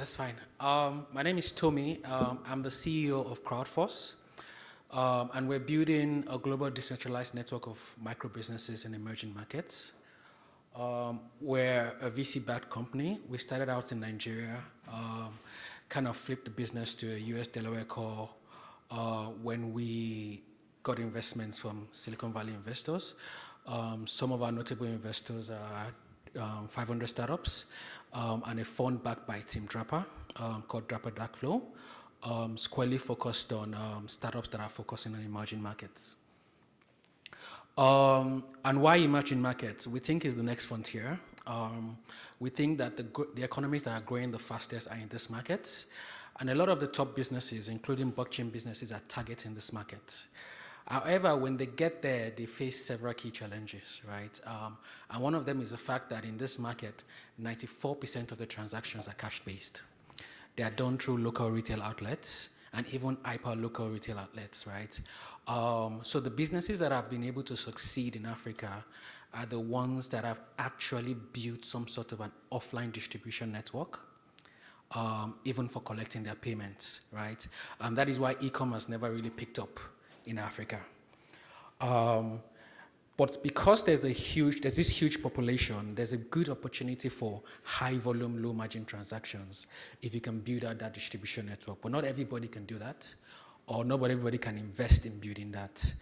that's fine. My name is Tomi. I'm the CEO of CrowdForce, and we're building a global decentralized network of micro businesses in emerging markets. We're a VC-backed company. We started out in Nigeria, kind of flipped the business to a US Delaware core when we got investments from Silicon Valley investors. Some of our notable investors are 500 startups and a fund backed by Team Draper called Draper Darkflow, squarely focused on startups that are focusing on emerging markets. And why emerging markets? We think is the next frontier. We think that the economies that are growing the fastest are in these markets, and a lot of the top businesses, including blockchain businesses, are targeting this market. However, when they get there, they face several key challenges, right? And one of them is the fact that in this market, 94% of the transactions are cash-based. They are done through local retail outlets and even hyper-local retail outlets, right? So the businesses that have been able to succeed in Africa are the ones that have actually built some sort of an offline distribution network, even for collecting their payments, right? And that is why e-commerce never really picked up in Africa. But because there's this huge population, there's a good opportunity for high volume, low margin transactions if you can build out that distribution network. But not everybody can do that, or not everybody can invest in building that.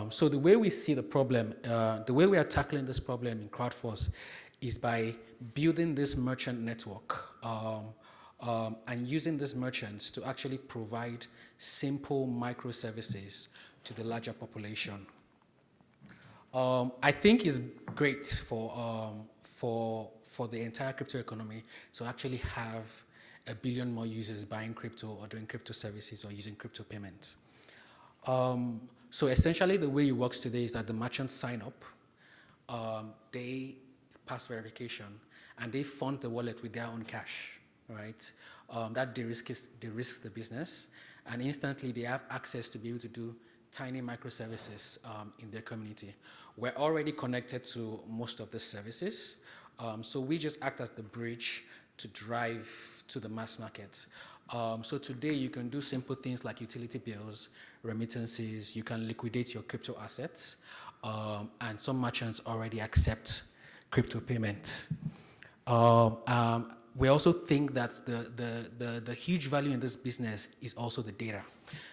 So the way we see the problem, the way we are tackling this problem in CrowdForce is by building this merchant network and using these merchants to actually provide simple microservices to the larger population. I think it's great for the entire crypto economy to actually have 1 billion more users buying crypto or doing crypto services or using crypto payments. So essentially the way it works today is that the merchants sign up, they pass verification, and they fund the wallet with their own cash, right? That de-risks the business, and instantly they have access to be able to do tiny microservices in their community. We're already connected to most of the services, so we just act as the bridge to drive to the mass markets. So today you can do simple things like utility bills, remittances, you can liquidate your crypto assets, and some merchants already accept crypto payments. We also think that the huge value in this business is also the data.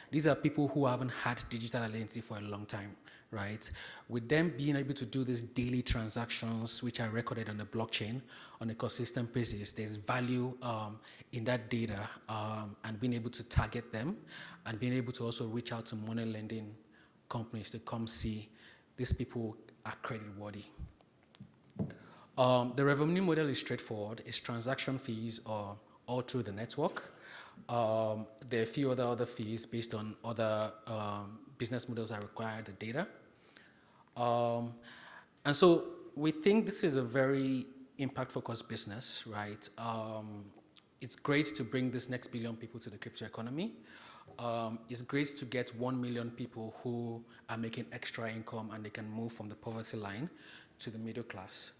These are people who haven't had digital identity for a long time, right? With them being able to do these daily transactions, which are recorded on the blockchain on a consistent basis, there's value in that data and being able to target them and being able to also reach out to money lending companies to come see these people are credit worthy. The revenue model is straightforward. It's transaction fees all through the network. There are a few other fees based on other business models that require the data. And so we think this is a very impact-focused business, right? It's great to bring this next billion people to the crypto economy. It's great to get 1 million people who are making extra income and they can move from the poverty line to the middle class.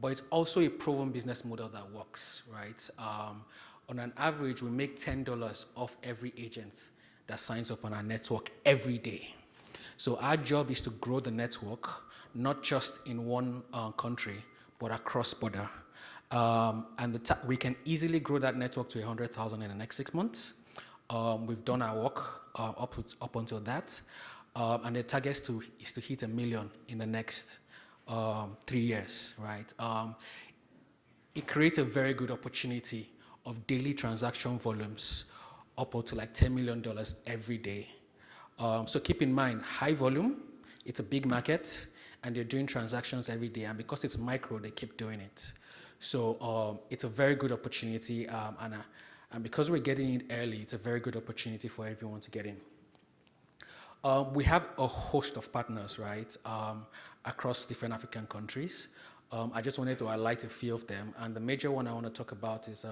But it's also a proven business model that works, right? On an average, we make $10 off every agent that signs up on our network every day. So our job is to grow the network, not just in one country, but across border. And we can easily grow that network to 100,000 in the next 6 months. We've done our work up until that. And the target is to hit 1 million in the next 3 years, right? It creates a very good opportunity of daily transaction volumes up to like $10 million every day. So keep in mind, high volume, it's a big market, and they're doing transactions every day, and because it's micro, they keep doing it. So it's a very good opportunity, and because we're getting in early, it's a very good opportunity for everyone to get in. We have a host of partners, right, across different African countries. I just wanted to highlight a few of them, and the major one I want to talk about is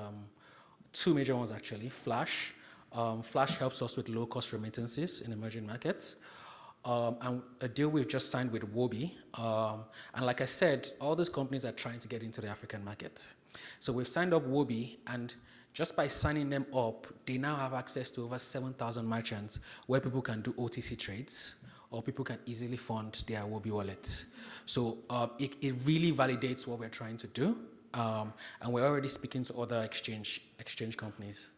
two major ones actually. Flash. Flash helps us with low-cost remittances in emerging markets. And a deal we've just signed with Wobi. And like I said, all these companies are trying to get into the African market. So we've signed up Wobi, and Just by signing them up, they now have access to over 7,000 merchants where people can do OTC trades or people can easily fund their Wobi wallets. So it really validates what we're trying to do. And we're already speaking to other exchange companies.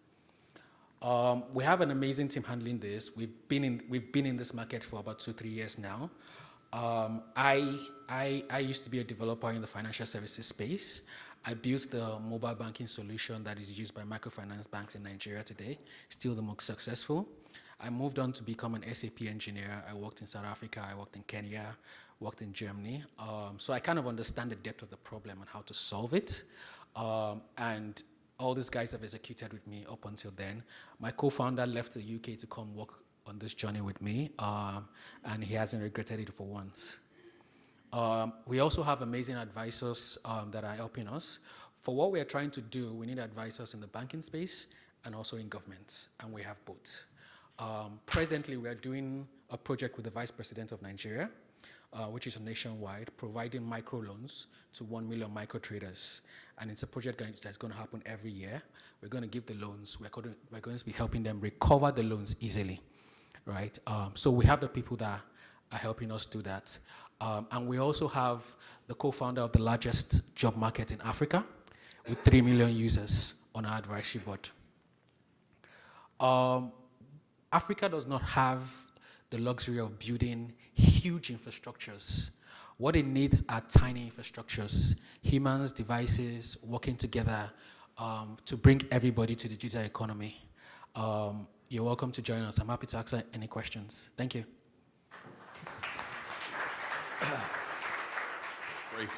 We have an amazing team handling this. We've been in this market for about 2-3 years now. I used to be a developer in the financial services space. I built the mobile banking solution that is used by microfinance banks in Nigeria today, still the most successful. I moved on to become an SAP engineer. I worked in South Africa, I worked in Kenya, worked in Germany. So I kind of understand the depth of the problem and how to solve it. And all these guys have executed with me up until then. My co-founder left the UK to come work on this journey with me, and he hasn't regretted it for once. We also have amazing advisors that are helping us. For what we are trying to do, we need advisors in the banking space and also in government, and we have both. Presently, we are doing a project with the Vice President of Nigeria, which is nationwide, providing microloans to 1 million micro traders. And it's a project that's going to happen every year. We're going to give the loans. We're going to be helping them recover the loans easily, right? So we have the people that are helping us do that. And we also have the co-founder of the largest job market in Africa with 3 million users on our advisory board. Africa does not have the luxury of building huge infrastructures. What it needs are tiny infrastructures, humans, devices, working together to bring everybody to the digital economy. You're welcome to join us. I'm happy to answer any questions. Thank you. Great.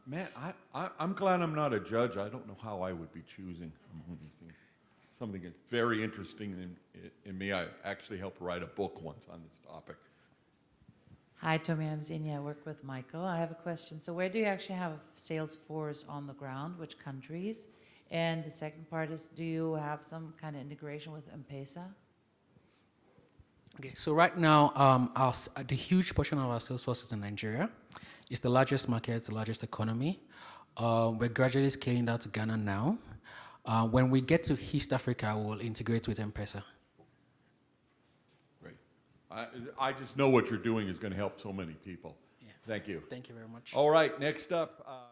Man, I'm glad I'm not a judge. I don't know how I would be choosing among these things. Something that's very interesting in me. I actually helped write a book once on this topic. Hi, Tomi. I'm Zinia. I work with Michael. I have a question. So where do you actually have Salesforce on the ground? Which countries? And the second part is, do you have some kind of integration with M-Pesa? Okay, so right now, the huge portion of our sales force is in Nigeria. It's the largest market, the largest economy. We're gradually scaling down to Ghana now. When we get to East Africa, we'll integrate with M-Pesa. Great. I just know what you're doing is going to help so many people. Yeah. Thank you. Thank you very much. All right, next up.